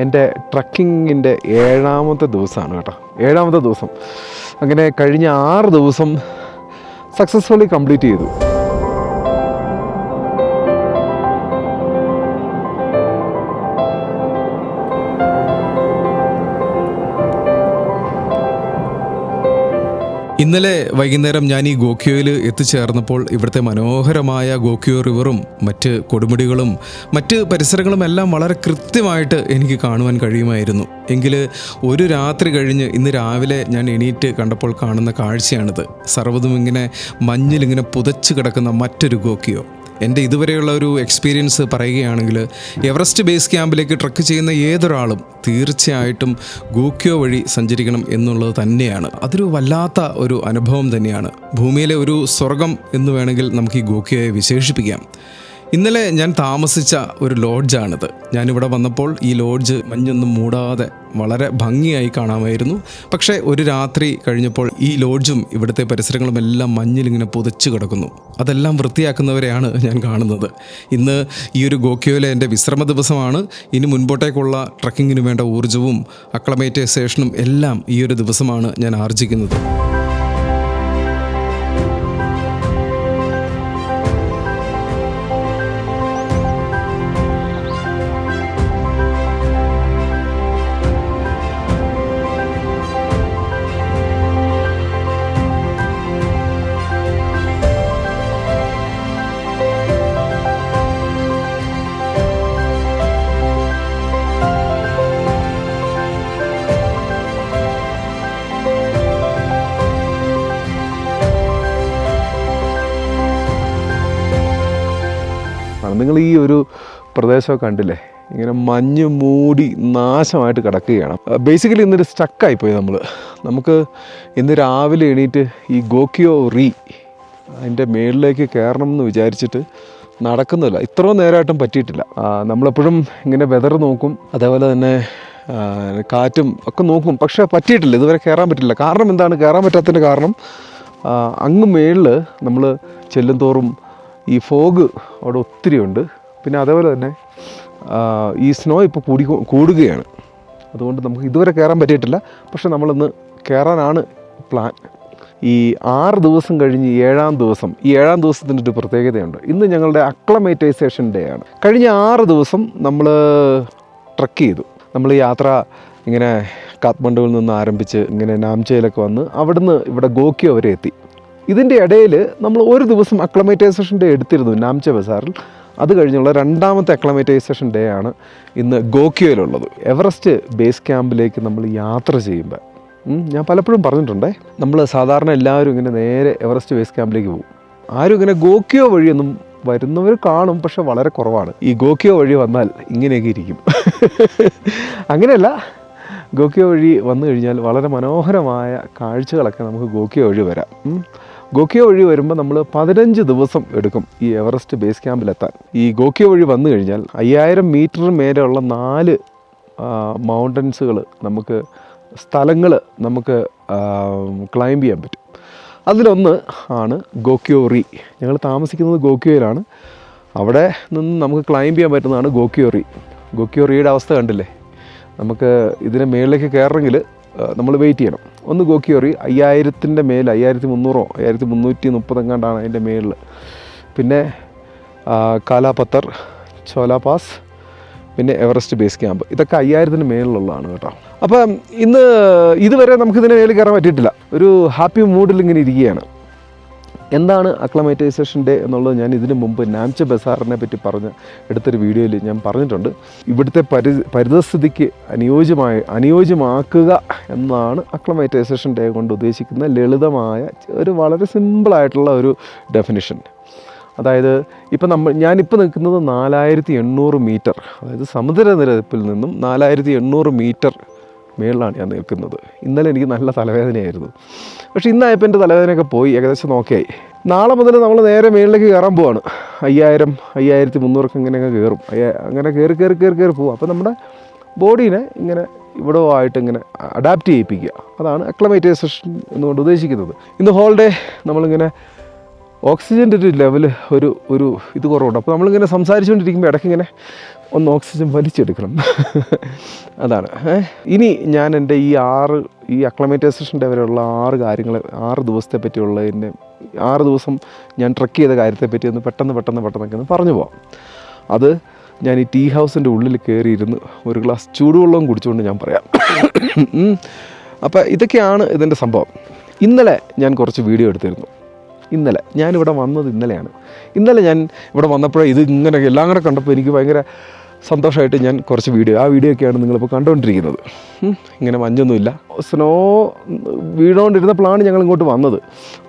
എൻ്റെ ട്രക്കിങ്ങിൻ്റെ 7ാമത്തെ ദിവസമാണ് കേട്ടോ. 7ാമത്തെ ദിവസം. അങ്ങനെ കഴിഞ്ഞ 6 ദിവസം സക്സസ്ഫുള്ളി കംപ്ലീറ്റ് ചെയ്തു. ഇന്നലെ വൈകുന്നേരം ഞാൻ ഈ ഗോക്യോയിൽ എത്തിച്ചേർന്നപ്പോൾ ഇവിടുത്തെ മനോഹരമായ ഗോക്യോ റിവറും മറ്റ് കൊടുമുടികളും മറ്റ് പരിസരങ്ങളും എല്ലാം വളരെ കൃത്യമായിട്ട് എനിക്ക് കാണുവാൻ കഴിയുമായിരുന്നു. എങ്കിൽ ഒരു രാത്രി കഴിഞ്ഞ് ഇന്ന് രാവിലെ ഞാൻ എണീറ്റ് കണ്ടപ്പോൾ കാണുന്ന കാഴ്ചയാണിത്. സർവ്വതും ഇങ്ങനെ മഞ്ഞിലിങ്ങനെ പുതച്ച് കിടക്കുന്ന മറ്റൊരു ഗോക്യോ. എൻ്റെ ഇതുവരെയുള്ള ഒരു എക്സ്പീരിയൻസ് പറയുകയാണെങ്കിൽ എവറസ്റ്റ് ബേസ് ക്യാമ്പിലേക്ക് ട്രക്ക് ചെയ്യുന്ന ഏതൊരാളും തീർച്ചയായിട്ടും ഗോക്യോ വഴി സഞ്ചരിക്കണം എന്നുള്ളത് തന്നെയാണ്. അതൊരു വല്ലാത്ത ഒരു അനുഭവം തന്നെയാണ്. ഭൂമിയിലെ ഒരു സ്വർഗം എന്ന് വേണമെങ്കിൽ നമുക്ക് ഈ ഗോക്യോയെ വിശേഷിപ്പിക്കാം. ഇന്നലെ ഞാൻ താമസിച്ച ഒരു ലോഡ്ജാണിത്. ഞാനിവിടെ വന്നപ്പോൾ ഈ ലോഡ്ജ് മഞ്ഞൊന്നും മൂടാതെ വളരെ ഭംഗിയായി കാണാമായിരുന്നു. പക്ഷേ ഒരു രാത്രി കഴിഞ്ഞപ്പോൾ ഈ ലോഡ്ജും ഇവിടുത്തെ പരിസരങ്ങളും എല്ലാം മഞ്ഞിലിങ്ങനെ പുതച്ച് കിടക്കുന്നു. അതെല്ലാം വൃത്തിയാക്കുന്നവരെയാണ് ഞാൻ കാണുന്നത്. ഇന്ന് ഈ ഒരു ഗോക്യോയിലെ എൻ്റെ വിശ്രമ ദിവസമാണ്. ഇനി മുൻപോട്ടേക്കുള്ള ട്രക്കിങ്ങിന് വേണ്ട ഊർജ്ജവും അക്ലമേറ്റൈസേഷനും എല്ലാം ഈ ഒരു ദിവസമാണ് ഞാൻ ആർജിക്കുന്നത്. നിങ്ങൾ ഈ ഒരു പ്രദേശമൊക്കെ കണ്ടില്ലേ, ഇങ്ങനെ മഞ്ഞ് മൂടി നാശമായിട്ട് കിടക്കുകയാണ്. ബേസിക്കലി ഇന്നൊരു സ്റ്റക്കായിപ്പോയി നമുക്ക് ഇന്ന് രാവിലെ എണീറ്റ് ഈ ഗോക്യോ അതിൻ്റെ മേളിലേക്ക് കയറണം എന്ന് വിചാരിച്ചിട്ട് നടക്കുന്നില്ല. ഇത്രയും നേരമായിട്ടും പറ്റിയിട്ടില്ല. നമ്മളെപ്പോഴും ഇങ്ങനെ വെതർ നോക്കും, അതേപോലെ തന്നെ കാറ്റും ഒക്കെ നോക്കും, പക്ഷേ പറ്റിയിട്ടില്ല, ഇതുവരെ കയറാൻ പറ്റില്ല. കാരണം എന്താണ് കയറാൻ പറ്റാത്തതിൻ്റെ കാരണം? അങ്ങ് മേളിൽ നമ്മൾ ചെല്ലും തോറും ഈ ഫോഗ് അവിടെ ഒത്തിരി ഉണ്ട്. പിന്നെ അതേപോലെ തന്നെ ഈ സ്നോ ഇപ്പോൾ കൂടുകയാണ്. അതുകൊണ്ട് നമുക്ക് ഇതുവരെ കയറാൻ പറ്റിയിട്ടില്ല. പക്ഷെ നമ്മളിന്ന് കയറാനാണ് പ്ലാൻ. ഈ 6 ദിവസം കഴിഞ്ഞ് 7ാം ദിവസം, ഈ 7ാം ദിവസത്തിൻ്റെ ഒരു പ്രത്യേകതയുണ്ട്. ഇന്ന് ഞങ്ങളുടെ അക്ലമേറ്റൈസേഷൻ ഡേ ആണ്. കഴിഞ്ഞ 6 ദിവസം നമ്മൾ ട്രക്ക് ചെയ്തു. നമ്മൾ യാത്ര ഇങ്ങനെ കാത്മണ്ഡുവിൽ നിന്ന് ആരംഭിച്ച് ഇങ്ങനെ നാംചയിലൊക്കെ വന്ന് അവിടുന്ന് ഇവിടെ ഗോക്യോ വരെ എത്തി. ഇതിൻ്റെ ഇടയിൽ നമ്മൾ ഒരു ദിവസം അക്ലമേറ്റൈസേഷൻ ഡേ എടുത്തിരുന്നു നാംച ബസാറിൽ. അത് കഴിഞ്ഞുള്ള 2ാമത്തെ അക്ലമേറ്റൈസേഷൻ ഡേ ആണ് ഇന്ന് ഗോക്യോയിലുള്ളത്. എവറസ്റ്റ് ബേസ് ക്യാമ്പിലേക്ക് നമ്മൾ യാത്ര ചെയ്യുമ്പോൾ ഞാൻ പലപ്പോഴും പറഞ്ഞിട്ടുണ്ടേ, നമ്മൾ സാധാരണ എല്ലാവരും ഇങ്ങനെ നേരെ എവറസ്റ്റ് ബേസ് ക്യാമ്പിലേക്ക് പോകും. ആരും ഇങ്ങനെ ഗോക്യോ വഴിയൊന്നും വരുന്നവർ കാണും, പക്ഷെ വളരെ കുറവാണ്. ഈ ഗോക്യോ വഴി വന്നാൽ ഇങ്ങനെയൊക്കെ ഇരിക്കും. അങ്ങനെയല്ല, ഗോക്യോ വഴി വന്നു കഴിഞ്ഞാൽ വളരെ മനോഹരമായ കാഴ്ചകളൊക്കെ നമുക്ക് ഗോക്യോ വഴി വരാം. ഗോക്യോ വഴി വരുമ്പോൾ നമ്മൾ 15 ദിവസം എടുക്കും ഈ എവറസ്റ്റ് ബേസ് ക്യാമ്പിലെത്താൻ. ഈ ഗോക്യോ വഴി വന്നു കഴിഞ്ഞാൽ 5000 മീറ്റർ മേലെയുള്ള 4 മൗണ്ടൻസുകൾ സ്ഥലങ്ങൾ നമുക്ക് ക്ലൈംബ് ചെയ്യാൻ പറ്റും. അതിലൊന്ന് ആണ് ഗോക്യോ. ഞങ്ങൾ താമസിക്കുന്നത് ഗോക്യോയിലാണ്. അവിടെ നിന്ന് നമുക്ക് ക്ലൈംബ് ചെയ്യാൻ പറ്റുന്നതാണ് ഗോക്യോ. അവസ്ഥ കണ്ടില്ലേ? നമുക്ക് ഇതിന് മേളിലേക്ക് കയറണമെങ്കിൽ നമ്മൾ വെയിറ്റ് ചെയ്യണം. ഒന്ന് ഗോക്യോ 5000-ൻ്റെ മേലെ, 5300 5330 എങ്ങാണ്ടാണ് അതിൻ്റെ മേളിൽ. പിന്നെ കാലാപത്തർ, ചോല പാസ്, പിന്നെ എവറസ്റ്റ് ബേസ് ക്യാമ്പ്, ഇതൊക്കെ 5000-ന് മേളിലുള്ളതാണ് കേട്ടോ. അപ്പം ഇതുവരെ നമുക്കിതിന് മേളിൽ കയറാൻ പറ്റിയിട്ടില്ല. ഒരു ഹാപ്പി മൂഡിൽ ഇങ്ങനെ ഇരിക്കുകയാണ്. എന്താണ് അക്ലമേറ്റൈസേഷൻ ഡേ എന്നുള്ളത് ഞാൻ ഇതിനു മുമ്പ് നാംച ബസാറിനെ പറ്റി എടുത്തൊരു വീഡിയോയിൽ ഞാൻ പറഞ്ഞിട്ടുണ്ട്. ഇവിടുത്തെ പരിതസ്ഥിതിക്ക് അനുയോജ്യമാക്കുക എന്നാണ് അക്ലമേറ്റൈസേഷൻ ഡേ കൊണ്ട് ഉദ്ദേശിക്കുന്ന ലളിതമായ ഒരു വളരെ സിമ്പിളായിട്ടുള്ള ഒരു ഡെഫിനിഷൻ. അതായത് ഇപ്പം ഞാനിപ്പോൾ നിൽക്കുന്നത് 4800 മീറ്റർ, അതായത് സമുദ്രനിരപ്പിൽ നിന്നും 4800 മീറ്റർ മേളിലാണ് ഞാൻ നിൽക്കുന്നത്. ഇന്നലെ എനിക്ക് നല്ല തലവേദനയായിരുന്നു. പക്ഷേ ഇന്നായപ്പോൾ എൻ്റെ തലവേദനയൊക്കെ പോയി, ഏകദേശം ഓക്കെയായി. നാളെ മുതൽ നമ്മൾ നേരെ മേളിലേക്ക് കയറാൻ പോവാണ്. 5000 5300 ഇങ്ങനെയൊക്കെ കയറും. അങ്ങനെ കയറി പോവും. അപ്പോൾ നമ്മുടെ ബോഡീനെ ഇങ്ങനെ ഇവിടെ ആയിട്ട് ഇങ്ങനെ അഡാപ്റ്റ് ചെയ്യിപ്പിക്കുക. അതാണ് അക്ലമേറ്റൈസേഷൻ എന്നുകൊണ്ട് ഉദ്ദേശിക്കുന്നത്. ഇന്ന് ഹോൾ ഡേ നമ്മളിങ്ങനെ ഓക്സിജൻ്റെ ഒരു ലെവൽ ഒരു ഇത് കുറവുണ്ട്. അപ്പോൾ നമ്മളിങ്ങനെ സംസാരിച്ചുകൊണ്ടിരിക്കുമ്പോൾ ഇടയ്ക്കിങ്ങനെ ഒന്ന് ഓക്സിജൻ വലിച്ചെടുക്കണം. അതാണ്. ഇനി ഞാൻ എൻ്റെ ഈ അക്ലമറ്റൈസേഷൻ്റെ വരെയുള്ള 6 ദിവസത്തെ പറ്റിയുള്ള എൻ്റെ 6 ദിവസം ഞാൻ ട്രക്ക് ചെയ്ത കാര്യത്തെപ്പറ്റി ഒന്ന് പെട്ടെന്നൊക്കെ ഒന്ന് പറഞ്ഞു പോവാം. അത് ഞാൻ ഈ ടീ ഹൗസിൻ്റെ ഉള്ളിൽ കയറിയിരുന്ന് ഒരു ഗ്ലാസ് ചൂടുവെള്ളം കുടിച്ചുകൊണ്ട് ഞാൻ പറയാം. അപ്പോൾ ഇതൊക്കെയാണ് ഇതിൻ്റെ സംഭവം. ഇന്നലെ ഞാൻ കുറച്ച് വീഡിയോ എടുത്തിരുന്നു. ഞാനിവിടെ വന്നത് ഇന്നലെയാണ്. ഞാൻ ഇവിടെ വന്നപ്പോഴേ ഇത് ഇങ്ങനെ എല്ലാം കൂടെ കണ്ടപ്പോൾ എനിക്ക് ഭയങ്കര സന്തോഷമായിട്ട് ഞാൻ കുറച്ച് വീഡിയോ ഒക്കെയാണ് നിങ്ങളിപ്പോൾ കണ്ടുകൊണ്ടിരിക്കുന്നത്. ഇങ്ങനെ മഞ്ഞൊന്നുമില്ല, സ്നോ വീണുകൊണ്ടിരുന്നപ്പോഴാണ് ഞങ്ങൾ ഇങ്ങോട്ട് വന്നത്.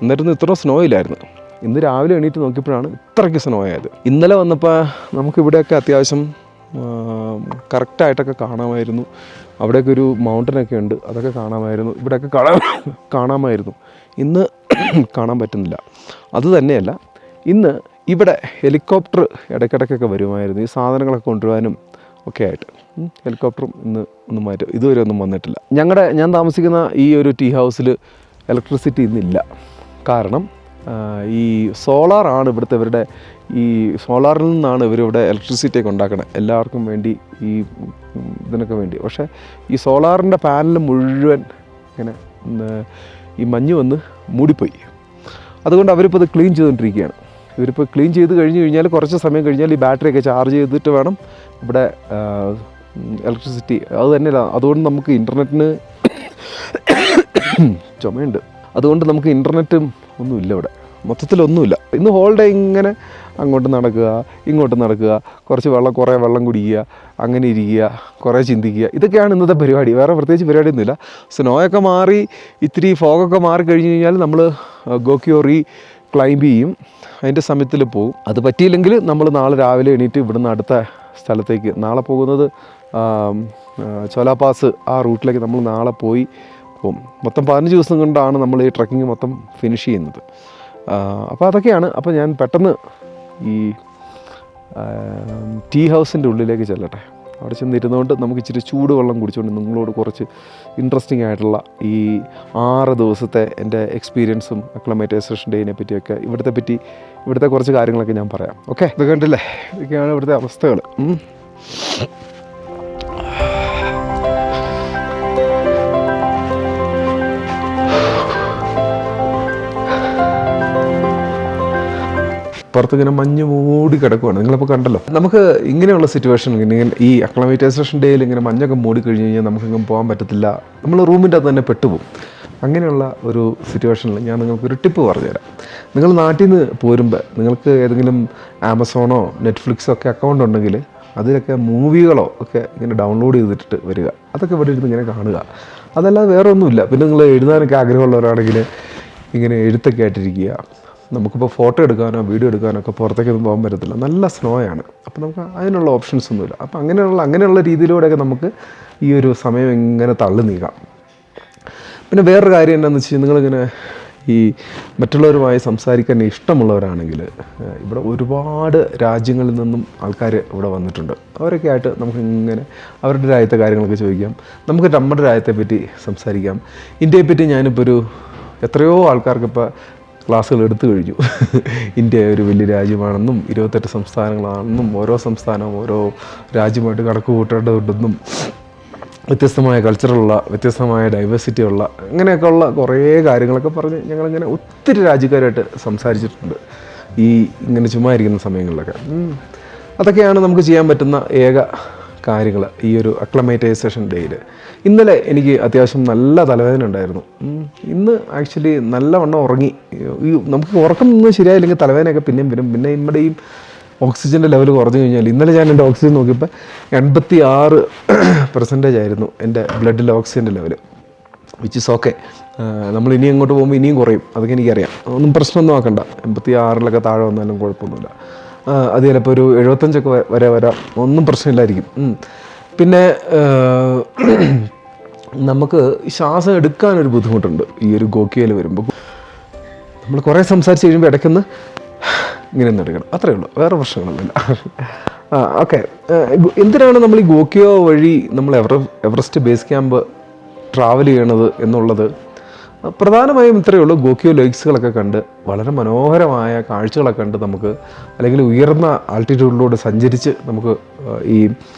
എന്നിട്ടൊന്നും ഇത്ര സ്നോ ഇല്ലായിരുന്നു. ഇന്ന് രാവിലെ എണീറ്റ് നോക്കിയപ്പോഴാണ് ഇത്രയ്ക്ക് സ്നോ ആയത്. ഇന്നലെ വന്നപ്പോൾ നമുക്കിവിടെയൊക്കെ അത്യാവശ്യം കറക്റ്റായിട്ടൊക്കെ കാണാമായിരുന്നു. അവിടെയൊക്കെ ഒരു മൗണ്ടനൊക്കെ ഉണ്ട്, അതൊക്കെ കാണാമായിരുന്നു. ഇവിടെയൊക്കെ കാണാമായിരുന്നു. ഇന്ന് കാണാൻ പറ്റുന്നില്ല. അതുതന്നെയല്ല, ഇന്ന് ഇവിടെ ഹെലികോപ്റ്റർ ഇടയ്ക്കിടയ്ക്കൊക്കെ വരുമായിരുന്നു ഈ സാധനങ്ങളൊക്കെ കൊണ്ടുവരാനും ഒക്കെ ആയിട്ട്. ഹെലികോപ്റ്ററും ഇന്ന് ഒന്നും ഇതുവരെ ഒന്നും വന്നിട്ടില്ല. ഞാൻ താമസിക്കുന്ന ഈ ഒരു ടീ ഹൗസിൽ ഇലക്ട്രിസിറ്റി ഇന്നില്ല. കാരണം ഈ സോളാറാണ് ഇവരുടെ ഈ സോളാറിൽ നിന്നാണ് ഇവരിവിടെ ഇലക്ട്രിസിറ്റിയൊക്കെ ഉണ്ടാക്കുന്നത് എല്ലാവർക്കും വേണ്ടി, ഈ ഇതിനൊക്കെ വേണ്ടി. പക്ഷേ ഈ സോളാറിൻ്റെ പാനൽ മുഴുവൻ ഇങ്ങനെ ഈ മഞ്ഞ് വന്ന് മൂടിപ്പോയി. അതുകൊണ്ട് അവരിപ്പോൾ അത് ക്ലീൻ ചെയ്തുകൊണ്ടിരിക്കുകയാണ്. ഇവരിപ്പോൾ ക്ലീൻ ചെയ്ത് കഴിഞ്ഞാൽ കുറച്ച് സമയം കഴിഞ്ഞാൽ ഈ ബാറ്ററിയൊക്കെ ചാർജ് ചെയ്തിട്ട് വേണം ഇവിടെ ഇലക്ട്രിസിറ്റി. അത് തന്നെയല്ല, അതുകൊണ്ട് നമുക്ക് ഇൻ്റർനെറ്റിന് ചുമയുണ്ട്. അതുകൊണ്ട് നമുക്ക് ഇൻ്റർനെറ്റും ഒന്നുമില്ല ഇവിടെ, മൊത്തത്തിലൊന്നുമില്ല. ഇന്ന് ഹോൾ ഡേ ഇങ്ങനെ അങ്ങോട്ട് നടക്കുക ഇങ്ങോട്ട് നടക്കുക, കുറേ വെള്ളം കുടിക്കുക, അങ്ങനെ ഇരിക്കുക, കുറേ ചിന്തിക്കുക. ഇതൊക്കെയാണ് ഇന്നത്തെ പരിപാടി. വേറെ പ്രത്യേകിച്ച് പരിപാടിയൊന്നുമില്ല. സ്നോയൊക്കെ മാറി ഇത്തിരി ഫോഗൊക്കെ മാറി കഴിഞ്ഞ് കഴിഞ്ഞാൽ നമ്മൾ ഗോക്യോ ക്ലൈംബ് ചെയ്യും, അതിൻ്റെ സമയത്തിൽ പോകും. അത് പറ്റിയില്ലെങ്കിൽ നമ്മൾ നാളെ രാവിലെ എണീറ്റ് ഇവിടുന്ന് അടുത്ത സ്ഥലത്തേക്ക്, നാളെ പോകുന്നത് ചോലാപാസ് ആ റൂട്ടിലേക്ക് നമ്മൾ നാളെ പോകും. മൊത്തം 15 ദിവസം കൊണ്ടാണ് നമ്മൾ ഈ ട്രക്കിങ് മൊത്തം ഫിനിഷ് ചെയ്യുന്നത്. അപ്പോൾ അതൊക്കെയാണ്. അപ്പോൾ ഞാൻ പെട്ടെന്ന് ഈ ടീ ഹൗസിൻ്റെ ഉള്ളിലേക്ക് ചെല്ലട്ടെ. അവിടെ ചെന്നിരുന്നുകൊണ്ട് നമുക്ക് ഇച്ചിരി ചൂടുവെള്ളം കുടിച്ചുകൊണ്ട് നിങ്ങളോട് കുറച്ച് ഇൻട്രസ്റ്റിംഗ് ആയിട്ടുള്ള ഈ 6 ദിവസത്തെ എൻ്റെ എക്സ്പീരിയൻസും അക്ലമറ്റൈസേഷൻ ഡേയിനെ പറ്റിയൊക്കെ ഇവിടുത്തെ കുറച്ച് കാര്യങ്ങളൊക്കെ ഞാൻ പറയാം. ഓക്കെ, ഇത് കണ്ടില്ലേ, ഇതൊക്കെയാണ് ഇവിടുത്തെ അവസ്ഥകൾ. പുറത്തിങ്ങനെ മഞ്ഞ് മൂടി കിടക്കുവാണ്. നിങ്ങളിപ്പോൾ കണ്ടല്ലോ. നമുക്ക് ഇങ്ങനെയുള്ള സിറ്റുവേഷൻ, ഈ അക്ലമറ്റൈസേഷൻ ഡേയിൽ ഇങ്ങനെ മഞ്ഞൊക്കെ മൂടി കഴിഞ്ഞ് കഴിഞ്ഞാൽ നമുക്കെങ്ങും പോകാൻ പറ്റത്തില്ല. നമ്മൾ റൂമിൻ്റെ അകത്ത് തന്നെ പെട്ടുപോകും. അങ്ങനെയുള്ള ഒരു സിറ്റുവേഷനിൽ ഞാൻ നിങ്ങൾക്കൊരു ടിപ്പ് പറഞ്ഞുതരാം. നിങ്ങൾ നാട്ടിൽ നിന്ന് പോരുമ്പോൾ നിങ്ങൾക്ക് ഏതെങ്കിലും ആമസോണോ നെറ്റ്ഫ്ലിക്സോ ഒക്കെ അക്കൗണ്ട് ഉണ്ടെങ്കിൽ അതിലൊക്കെ മൂവികളോ ഒക്കെ ഇങ്ങനെ ഡൗൺലോഡ് ചെയ്തിട്ട് വരിക. അതൊക്കെ ഇവിടെ ഇരുന്ന് ഇങ്ങനെ കാണുക. അതല്ലാതെ വേറെ ഒന്നുമില്ല. പിന്നെ നിങ്ങൾ എഴുതാനൊക്കെ ആഗ്രഹമുള്ളവരാണെങ്കിൽ ഇങ്ങനെ എഴുത്തൊക്കെ ആയിട്ടിരിക്കുക. നമുക്കിപ്പോൾ ഫോട്ടോ എടുക്കാനോ വീഡിയോ എടുക്കാനോ ഒക്കെ പുറത്തേക്കൊന്നും പോകാൻ പറ്റത്തില്ല, നല്ല സ്നോയാണ്. അപ്പോൾ നമുക്ക് അതിനുള്ള ഓപ്ഷൻസ് ഒന്നുമില്ല. അപ്പോൾ അങ്ങനെയുള്ള രീതിയിലൂടെയൊക്കെ നമുക്ക് ഈ ഒരു സമയം ഇങ്ങനെ തള്ളി നീക്കാം. പിന്നെ വേറൊരു കാര്യം എന്താണെന്ന് വെച്ച് കഴിഞ്ഞാൽ, നിങ്ങളിങ്ങനെ ഈ മറ്റുള്ളവരുമായി സംസാരിക്കാൻ ഇഷ്ടമുള്ളവരാണെങ്കിൽ ഇവിടെ ഒരുപാട് രാജ്യങ്ങളിൽ നിന്നും ആൾക്കാർ ഇവിടെ വന്നിട്ടുണ്ട്. അവരൊക്കെ ആയിട്ട് നമുക്കിങ്ങനെ അവരുടെ രാജ്യത്തെ കാര്യങ്ങളൊക്കെ ചോദിക്കാം. നമുക്ക് നമ്മുടെ രാജ്യത്തെപ്പറ്റി സംസാരിക്കാം. ഇന്ത്യയെപ്പറ്റി ഞാനിപ്പോൾ എത്രയോ ആൾക്കാർക്കിപ്പോൾ ക്ലാസ്സുകൾ എടുത്തു കഴിഞ്ഞു. ഇന്ത്യ ഒരു വലിയ രാജ്യമാണെന്നും 28 സംസ്ഥാനങ്ങളാണെന്നും ഓരോ സംസ്ഥാനവും ഓരോ രാജ്യമായിട്ട് കണക്ക് കൂട്ടേണ്ടതുണ്ടെന്നും വ്യത്യസ്തമായ കൾച്ചറുള്ള, വ്യത്യസ്തമായ ഡൈവേഴ്സിറ്റി ഉള്ള, അങ്ങനെയൊക്കെ ഉള്ള കുറേ കാര്യങ്ങളൊക്കെ പറഞ്ഞ് ഞങ്ങളിങ്ങനെ ഒത്തിരി രാജ്യക്കാരായിട്ട് സംസാരിച്ചിട്ടുണ്ട് ഇങ്ങനെ ചുമ്മാ ഇരിക്കുന്ന സമയങ്ങളിലൊക്കെ. അതൊക്കെയാണ് നമുക്ക് ചെയ്യാൻ പറ്റുന്ന ഏക കാര്യങ്ങൾ ഈ ഒരു അക്ലമറ്റൈസേഷൻ ഡേയിൽ. ഇന്നലെ എനിക്ക് അത്യാവശ്യം നല്ല തലവേദന ഉണ്ടായിരുന്നു. ഇന്ന് ആക്ച്വലി നല്ലവണ്ണം ഉറങ്ങി. നമുക്ക് ഉറക്കം നിന്ന് ശരിയായില്ലെങ്കിൽ തലവേദനയൊക്കെ പിന്നെയും വരും. പിന്നെ നമ്മുടെ ഈ ഓക്സിജൻ്റെ ലെവൽ കുറഞ്ഞു കഴിഞ്ഞാൽ, ഇന്നലെ ഞാൻ എൻ്റെ ഓക്സിജൻ നോക്കിയപ്പോൾ 86% ആയിരുന്നു എൻ്റെ ബ്ലഡിലെ ഓക്സിജൻ്റെ ലെവൽ, വിച്ച് ഈസ് ഓക്കെ. നമ്മൾ ഇനി അങ്ങോട്ട് പോകുമ്പോൾ ഇനിയും കുറയും, അതൊക്കെ എനിക്കറിയാം. ഒന്നും പ്രശ്നമൊന്നും ആക്കണ്ട. 86 താഴെ വന്നാലും കുഴപ്പമൊന്നുമില്ല. അത് ചിലപ്പോൾ ഒരു 75 വരെ വരാം, ഒന്നും പ്രശ്നമില്ലായിരിക്കും. പിന്നെ നമുക്ക് ശ്വാസം എടുക്കാനൊരു ബുദ്ധിമുട്ടുണ്ട് ഈ ഒരു ഗോക്യോയിൽ വരുമ്പോൾ. നമ്മൾ കുറേ സംസാരിച്ച് കഴിയുമ്പോൾ ഇടയ്ക്കൊന്ന് ഇങ്ങനെ ഒന്ന് എടുക്കണം, അത്രയേ ഉള്ളൂ, വേറെ പ്രശ്നങ്ങളൊന്നുമില്ല. ഓക്കെ, എന്തിനാണ് നമ്മൾ ഈ ഗോക്യോ വഴി നമ്മൾ എവറസ്റ്റ് ബേസ് ക്യാമ്പ് ട്രാവൽ ചെയ്യണത് എന്നുള്ളത് പ്രധാനമായും ഇത്രയേ ഉള്ളൂ. ഗോക്കിയോ ലേക്സുകളൊക്കെ കണ്ട് വളരെ മനോഹരമായ കാഴ്ചകളൊക്കെ കണ്ട് നമുക്ക്, അല്ലെങ്കിൽ ഉയർന്ന ആൾട്ടിറ്റ്യൂഡിലൂടെ സഞ്ചരിച്ച് നമുക്ക് ഈ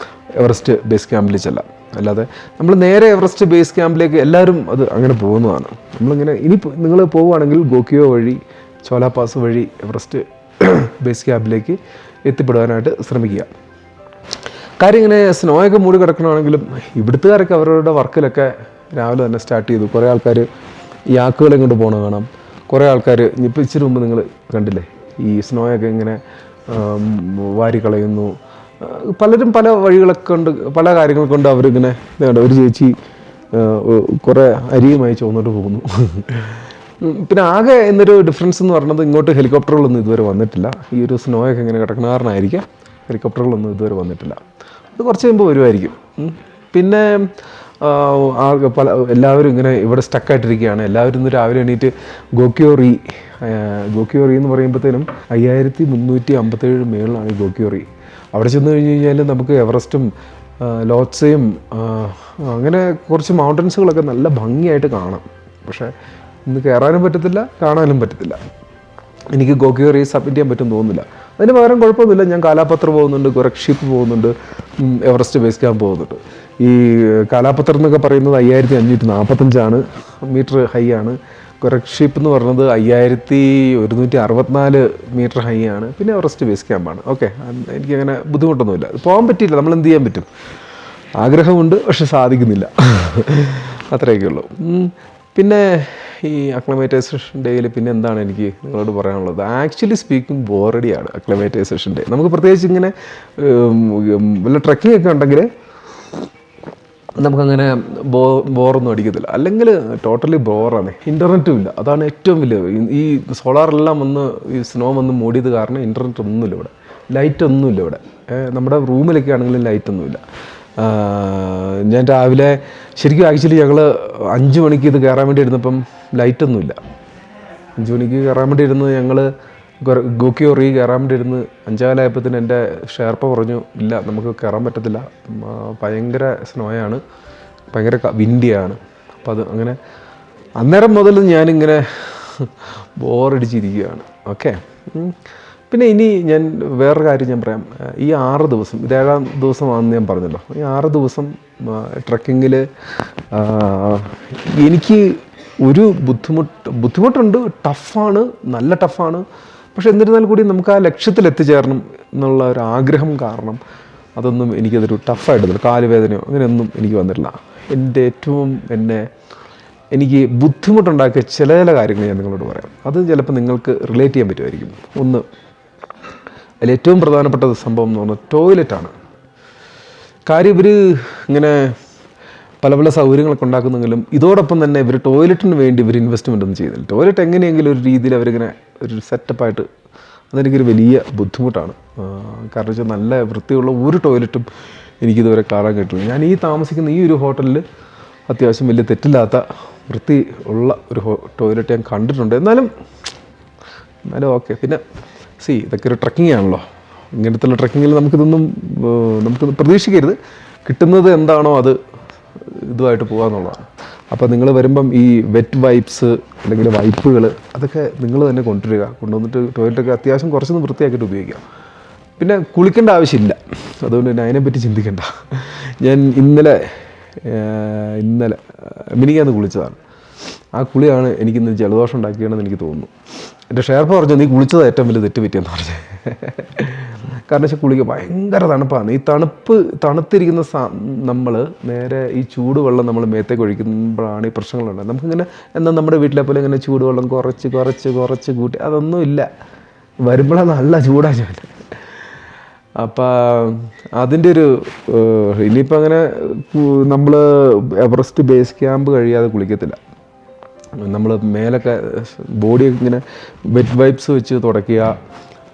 എവറസ്റ്റ് ബേസ് ക്യാമ്പിൽ ചെല്ലാം. അല്ലാതെ നമ്മൾ നേരെ എവറസ്റ്റ് ബേസ് ക്യാമ്പിലേക്ക് എല്ലാവരും അത് അങ്ങനെ പോകുന്നതാണ്. നമ്മളിങ്ങനെ ഇനി നിങ്ങൾ പോവുകയാണെങ്കിൽ ഗോക്കിയോ വഴി, ചോലാപാസ് വഴി എവറസ്റ്റ് ബേസ് ക്യാമ്പിലേക്ക് എത്തിപ്പെടുവാനായിട്ട് ശ്രമിക്കുക. കാര്യം ഇങ്ങനെ സ്നോയൊക്കെ മൂടി കിടക്കണമെങ്കിലും ഇവിടുത്തുകാരൊക്കെ അവരുടെ വർക്കിലൊക്കെ രാവിലെ തന്നെ സ്റ്റാർട്ട് ചെയ്തു. കുറേ ആൾക്കാർ ഈ ആക്കുകളെ കൊണ്ട് പോകണം കാണാം. കുറേ ആൾക്കാർ ഇപ്പോൾ ഇച്ചിരി മുമ്പ് നിങ്ങൾ കണ്ടില്ലേ, ഈ സ്നോയൊക്കെ ഇങ്ങനെ വാരിക്കളയുന്നു. പലരും പല വഴികളൊക്കെ കൊണ്ട്, പല കാര്യങ്ങൾ കൊണ്ട് അവരിങ്ങനെ ഇതുണ്ട്. ഒരു ചേച്ചി കുറേ അരിയുമായി ചുവന്നോട്ട് പോകുന്നു. പിന്നെ ആകെ എന്നൊരു ഡിഫറൻസ് എന്ന് പറയുന്നത്, ഇങ്ങോട്ട് ഹെലികോപ്റ്ററുകളൊന്നും ഇതുവരെ വന്നിട്ടില്ല. ഈ ഒരു സ്നോയൊക്കെ ഇങ്ങനെ കിടക്കണ കാരണമായിരിക്കാം ഹെലികോപ്റ്ററുകളൊന്നും ഇതുവരെ വന്നിട്ടില്ല. അത് കുറച്ച് കഴിയുമ്പോൾ വരുമായിരിക്കും. പിന്നെ എല്ലാവരും ഇങ്ങനെ ഇവിടെ സ്റ്റക്കായിട്ടിരിക്കുകയാണ്. എല്ലാവരും ഇന്ന് രാവിലെ എണീറ്റ് ഗോക്കിയോ റീ എന്ന് പറയുമ്പോഴത്തേനും 5357 മേളിലാണ് ഈ ഗോക്കിയോ റീ. അവിടെ ചെന്ന് കഴിഞ്ഞ് കഴിഞ്ഞാൽ നമുക്ക് എവറസ്റ്റും ലോത്സയും അങ്ങനെ കുറച്ച് മൗണ്ടൻസുകളൊക്കെ നല്ല ഭംഗിയായിട്ട് കാണാം. പക്ഷേ ഇന്ന് കയറാനും പറ്റത്തില്ല, കാണാനും പറ്റത്തില്ല. എനിക്ക് ഗോക്കിയോ റീ സബ്മിറ്റ് ചെയ്യാൻ പറ്റും തോന്നുന്നില്ല. അതിന് പകരം കുഴപ്പമൊന്നുമില്ല, ഞാൻ കാലാപത്ര പോകുന്നുണ്ട്, ഗോരക്ഷീപ്പ് പോകുന്നുണ്ട്, എവറസ്റ്റ് ബേസ് ക്യാമ്പ് പോകുന്നുണ്ട്. ഈ കാലാപത്രം എന്നൊക്കെ പറയുന്നത് 5545 മീറ്റർ ഹൈ ആണ്. ഗോരക്ഷീപ്പ് എന്ന് പറയുന്നത് 5164 മീറ്റർ ഹൈ ആണ്. പിന്നെ എവറസ്റ്റ് ബേസ് ക്യാമ്പാണ്. ഓക്കെ, എനിക്കങ്ങനെ ബുദ്ധിമുട്ടൊന്നുമില്ല. പോകാൻ പറ്റിയില്ല, നമ്മൾ എന്ത് ചെയ്യാൻ പറ്റും? ആഗ്രഹമുണ്ട്, പക്ഷെ സാധിക്കുന്നില്ല. അത്രയൊക്കെ ഉള്ളൂ. പിന്നെ ഈ അക്ലമൈറ്റൈസേഷൻ ഡേയിൽ പിന്നെ എന്താണ് എനിക്ക് നിങ്ങളോട് പറയാനുള്ളത്? ആക്ച്വലി സ്പീക്കിംഗ് ബോറടിയാണ് അക്ലമൈറ്റൈസേഷൻ ഡേ. നമുക്ക് പ്രത്യേകിച്ച് ഇങ്ങനെ വല്ല ട്രക്കിംഗ് ഒക്കെ ഉണ്ടെങ്കിൽ നമുക്കങ്ങനെ ബോറൊന്നും അടിക്കത്തില്ല. അല്ലെങ്കിൽ ടോട്ടലി ബോറാണ്. ഇൻ്റർനെറ്റും ഇല്ല, അതാണ് ഏറ്റവും വലിയ. ഈ സോളാറെല്ലാം വന്ന് ഈ സ്നോ വന്ന് മൂടിയത് കാരണം ഇൻ്റർനെറ്റ് ഒന്നുമില്ല ഇവിടെ, ലൈറ്റ് ഒന്നുമില്ല ഇവിടെ. നമ്മുടെ റൂമിലൊക്കെ ആണെങ്കിലും ലൈറ്റൊന്നുമില്ല. ഞാൻ രാവിലെ ശരിക്കും ആക്ച്വലി ഞങ്ങൾ 5 മണിക്ക് ഇത് കയറാൻ വേണ്ടി ഇരുന്നപ്പം ലൈറ്റൊന്നുമില്ല. 5 മണിക്ക് കയറാൻ വേണ്ടി ഇരുന്ന് ഞങ്ങൾ ഗോക്കിയോ റീ കയറാൻ വേണ്ടി ഇരുന്ന് 5:15 എൻ്റെ ഷെയർപ്പ പറഞ്ഞു, ഇല്ല നമുക്ക് കയറാൻ പറ്റത്തില്ല, ഭയങ്കര സ്നോയാണ്, ഭയങ്കര വിൻഡിയാണ്. അപ്പോൾ അത് അങ്ങനെ അന്നേരം മുതൽ ഞാനിങ്ങനെ ബോറടിച്ചിരിക്കുകയാണ്. ഓക്കെ, പിന്നെ ഇനി ഞാൻ വേറൊരു കാര്യം ഞാൻ പറയാം. ഈ 6 ദിവസം, ഇത് 7ാം ദിവസമാണെന്ന് ഞാൻ പറഞ്ഞല്ലോ. ഈ 6 ദിവസം ട്രക്കിങ്ങിൽ എനിക്ക് ഒരു ബുദ്ധിമുട്ടുണ്ട്. ടഫാണ്, നല്ല ടഫാണ്. പക്ഷെ എന്നിരുന്നാൽ കൂടി നമുക്ക് ആ ലക്ഷ്യത്തിൽ എത്തിച്ചേരണം എന്നുള്ള ഒരു ആഗ്രഹം കാരണം അതൊന്നും എനിക്കതൊരു ടഫായിട്ടില്ല. കാലുവേദനയോ അങ്ങനെയൊന്നും എനിക്ക് വന്നിട്ടില്ല. എൻ്റെ ഏറ്റവും എനിക്ക് ബുദ്ധിമുട്ടുണ്ടാക്കിയ ചില കാര്യങ്ങൾ ഞാൻ നിങ്ങളോട് പറയാം. അത് ചിലപ്പോൾ നിങ്ങൾക്ക് റിലേറ്റ് ചെയ്യാൻ പറ്റുമായിരിക്കും. ഒന്ന്, അതിലേറ്റവും പ്രധാനപ്പെട്ട സംഭവം എന്ന് പറഞ്ഞാൽ ടോയ്ലറ്റാണ്. കാര്യം ഇവർ ഇങ്ങനെ പല പല സൗകര്യങ്ങളൊക്കെ ഉണ്ടാക്കുന്നെങ്കിലും ഇതോടൊപ്പം തന്നെ ഇവർ ടോയ്ലറ്റിന് വേണ്ടി ഇവർ ഇൻവെസ്റ്റ്മെൻ്റ് ഒന്നും ചെയ്യുന്നില്ല. ടോയ്ലറ്റ് എങ്ങനെയെങ്കിലും ഒരു രീതിയിൽ അവരിങ്ങനെ ഒരു സെറ്റപ്പായിട്ട്, അതെനിക്കൊരു വലിയ ബുദ്ധിമുട്ടാണ്. കാരണം വെച്ചാൽ നല്ല വൃത്തിയുള്ള ഒരു ടോയ്ലറ്റും എനിക്കിതുവരെ കാണാൻ കിട്ടില്ല. ഞാൻ ഈ താമസിക്കുന്ന ഈ ഒരു ഹോട്ടലിൽ അത്യാവശ്യം വലിയ തെറ്റില്ലാത്ത വൃത്തി ഉള്ള ഒരു ടോയ്ലറ്റ് ഞാൻ കണ്ടിട്ടുണ്ട്. എന്നാലും ഓക്കെ. പിന്നെ ഇതൊക്കെ ഒരു ട്രക്കിംഗ് ആണല്ലോ. ഇങ്ങനത്തുള്ള ട്രക്കിങ്ങിൽ നമുക്കിതൊന്നും പ്രതീക്ഷിക്കരുത്. കിട്ടുന്നത് എന്താണോ അത് ഇതുമായിട്ട് പോകാമെന്നുള്ളതാണ്. അപ്പോൾ നിങ്ങൾ വരുമ്പം ഈ വെറ്റ് വൈപ്സ് അല്ലെങ്കിൽ വൈപ്പുകൾ അതൊക്കെ നിങ്ങൾ തന്നെ കൊണ്ടുവന്നിട്ട് ടോയ്ലറ്റൊക്കെ അത്യാവശ്യം കുറച്ചൊന്ന് വൃത്തിയാക്കിയിട്ട് ഉപയോഗിക്കാം. പിന്നെ കുളിക്കേണ്ട ആവശ്യമില്ല, അതുകൊണ്ട് തന്നെ അതിനെപ്പറ്റി ചിന്തിക്കേണ്ട. ഞാൻ ഇന്നലെ മിനിങ്ങാന്ന് കുളിച്ചതാണ്. ആ കുളിയാണ് എനിക്കിന്ന് ജലദോഷം ഉണ്ടാക്കിയതെന്ന് എനിക്ക് തോന്നുന്നു. എൻ്റെ ഷെയർപ്പ പറഞ്ഞു, നീ കുളിച്ചത് ഏറ്റവും വലിയ തെറ്റ് പറ്റിയെന്ന് പറഞ്ഞത്. കാരണം വെച്ചാൽ കുളിക്കുക ഭയങ്കര തണുപ്പാണ്. ഈ തണുത്തിരിക്കുന്ന നമ്മൾ നേരെ ഈ ചൂടുവെള്ളം നമ്മൾ മേത്തേക്ക് ഒഴിക്കുമ്പോഴാണ് ഈ പ്രശ്നങ്ങളുണ്ട്. നമുക്കിങ്ങനെ എന്നാൽ നമ്മുടെ വീട്ടിലെ പോലെ ഇങ്ങനെ ചൂടുവെള്ളം കുറച്ച് കൂട്ടി അതൊന്നും ഇല്ല. വരുമ്പോഴാണ് നല്ല ചൂടാണ്. അപ്പം അതിൻ്റെ ഒരു ഇനിയിപ്പോൾ അങ്ങനെ നമ്മൾ എവറസ്റ്റ് ബേസ് ക്യാമ്പ് കഴിയാതെ കുളിക്കത്തില്ല. നമ്മൾ മേലൊക്കെ ബോഡിയൊക്കെ ഇങ്ങനെ വെറ്റ് വൈപ്സ് വെച്ച് തുടയ്ക്കുക,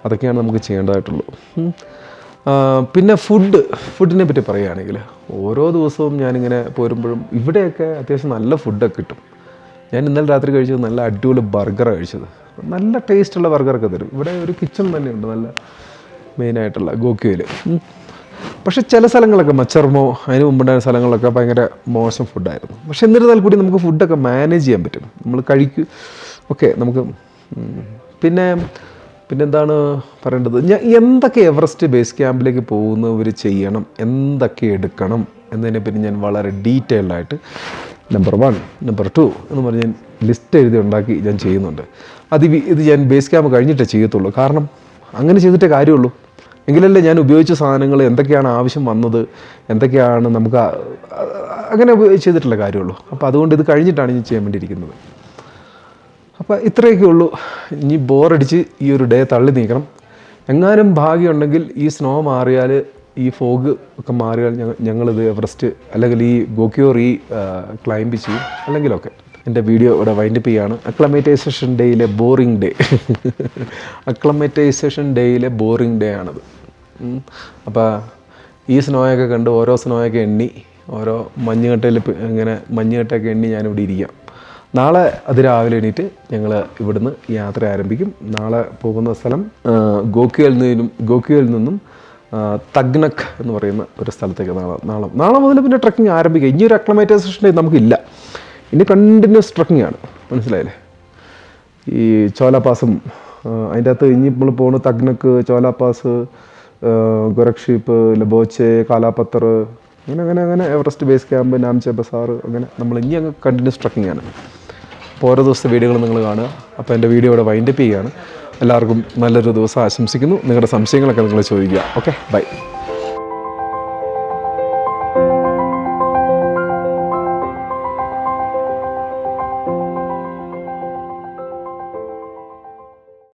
അതൊക്കെയാണ് നമുക്ക് ചെയ്യേണ്ടതായിട്ടുള്ളൂ. പിന്നെ ഫുഡിനെ പറ്റി പറയുകയാണെങ്കിൽ ഓരോ ദിവസവും ഞാനിങ്ങനെ പോരുമ്പോഴും ഇവിടെയൊക്കെ അത്യാവശ്യം നല്ല ഫുഡൊക്കെ കിട്ടും. ഞാൻ ഇന്നലെ രാത്രി കഴിച്ചത് നല്ല അടിപൊളി ബർഗറാണ് കഴിച്ചത്. നല്ല ടേസ്റ്റുള്ള ബർഗറൊക്കെ തരും. ഇവിടെ ഒരു കിച്ചൺ തന്നെയുണ്ട് നല്ല മെയിനായിട്ടുള്ള ഗോക്കിയോയിൽ. പക്ഷേ ചില സ്ഥലങ്ങളൊക്കെ മച്ചർമോ അതിന് മുമ്പുണ്ടായ സ്ഥലങ്ങളൊക്കെ ഭയങ്കര മോശം ഫുഡായിരുന്നു. പക്ഷെ എന്നിരുന്നാൽ കൂടി നമുക്ക് ഫുഡൊക്കെ മാനേജ് ചെയ്യാൻ പറ്റും, നമ്മൾ കഴിക്കും. ഓക്കെ, നമുക്ക് പിന്നെന്താണ് പറയേണ്ടത്, എന്തൊക്കെ എവറസ്റ്റ് ബേസ് ക്യാമ്പിലേക്ക് പോകുന്നവർ ചെയ്യണം, എന്തൊക്കെ എടുക്കണം എന്നതിനെപ്പറ്റി ഞാൻ വളരെ ഡീറ്റെയിൽഡായിട്ട് നമ്പർ 1, നമ്പർ 2 എന്ന് പറഞ്ഞ് ഞാൻ ലിസ്റ്റ് എഴുതി ഉണ്ടാക്കി ഞാൻ ചെയ്യുന്നുണ്ട്. ഇത് ഞാൻ ബേസ് ക്യാമ്പ് കഴിഞ്ഞിട്ടേ ചെയ്യത്തുള്ളൂ. കാരണം അങ്ങനെ ചെയ്തിട്ടേ കാര്യമുള്ളൂ. എങ്കിലല്ലേ ഞാൻ ഉപയോഗിച്ച സാധനങ്ങൾ എന്തൊക്കെയാണ് ആവശ്യം വന്നത്, എന്തൊക്കെയാണ് നമുക്ക് അങ്ങനെ ചെയ്തിട്ടുള്ള കാര്യമുള്ളൂ. അപ്പോൾ അതുകൊണ്ട് ഇത് കഴിഞ്ഞിട്ടാണ് ഞാൻ ചെയ്യാൻ വേണ്ടിയിരിക്കുന്നത്. അപ്പോൾ ഇത്രയൊക്കെ ഉള്ളൂ. ഇനി ബോറടിച്ച് ഈ ഒരു ഡേ തള്ളി നീക്കണം. എങ്ങാനും ഭാഗ്യമുണ്ടെങ്കിൽ ഈ സ്നോ മാറിയാൽ, ഈ ഫോഗ് ഒക്കെ മാറിയാൽ ഞങ്ങളിത് എവറസ്റ്റ് അല്ലെങ്കിൽ ഈ ഗോക്യോ ക്ലൈംബ് ചെയ്യും. അല്ലെങ്കിലൊക്കെ എൻ്റെ വീഡിയോ ഇവിടെ വൈൻഡപ്പ് ചെയ്യാണ്. Acclimatisation ഡേയിലെ boring day acclimatisation ഡേയിലെ boring day ആണത്. അപ്പോൾ ഈ സ്നോയൊക്കെ കണ്ട് ഓരോ സ്നോയൊക്കെ എണ്ണി, ഓരോ മഞ്ഞുകട്ടയിൽ ഇങ്ങനെ മഞ്ഞുകട്ടയൊക്കെ എണ്ണി ഞാനിവിടെ ഇരിക്കാം. നാളെ അതിരാവിലെ എണീറ്റ് ഞങ്ങൾ ഇവിടുന്ന് യാത്ര ആരംഭിക്കും. നാളെ പോകുന്ന സ്ഥലം ഗോക്യോയിൽ നിന്നും തഗ്നക് എന്ന് പറയുന്ന ഒരു സ്ഥലത്തേക്ക് നാളെ മുതൽ പിന്നെ ട്രക്കിംഗ് ആരംഭിക്കുക. ഇനിയൊരു അക്ലമറ്റൈസേഷൻ ഡേ നമുക്കില്ല, ഇനി കണ്ടിന്യൂസ് ട്രക്കിംഗ് ആണ്. മനസ്സിലായില്ലേ? ഈ ചോലാപാസും അതിൻ്റെ അകത്ത് ഇനി നമ്മൾ പോകുന്ന തഗ്നക്, ചോലാപാസ്, ഗൊരക്ഷീപ്പ്, ലബോച്ചെ, കാലാപത്തർ, അങ്ങനെ Everest base camp, Namche Bazaar, അങ്ങനെ നമ്മൾ ഇനി അങ്ങ് കണ്ടിന്യൂസ് ട്രക്കിംഗ് ആണ്. അപ്പോൾ ഓരോ ദിവസത്തെ വീഡിയോകൾ നിങ്ങൾ കാണുക. അപ്പോൾ എൻ്റെ വീഡിയോ ഇവിടെ വൈൻഡപ്പ് ചെയ്യുകയാണ്. എല്ലാവർക്കും നല്ലൊരു ദിവസം ആശംസിക്കുന്നു. നിങ്ങളുടെ സംശയങ്ങളൊക്കെ നിങ്ങൾ ചോദിക്കുക. Okay, by.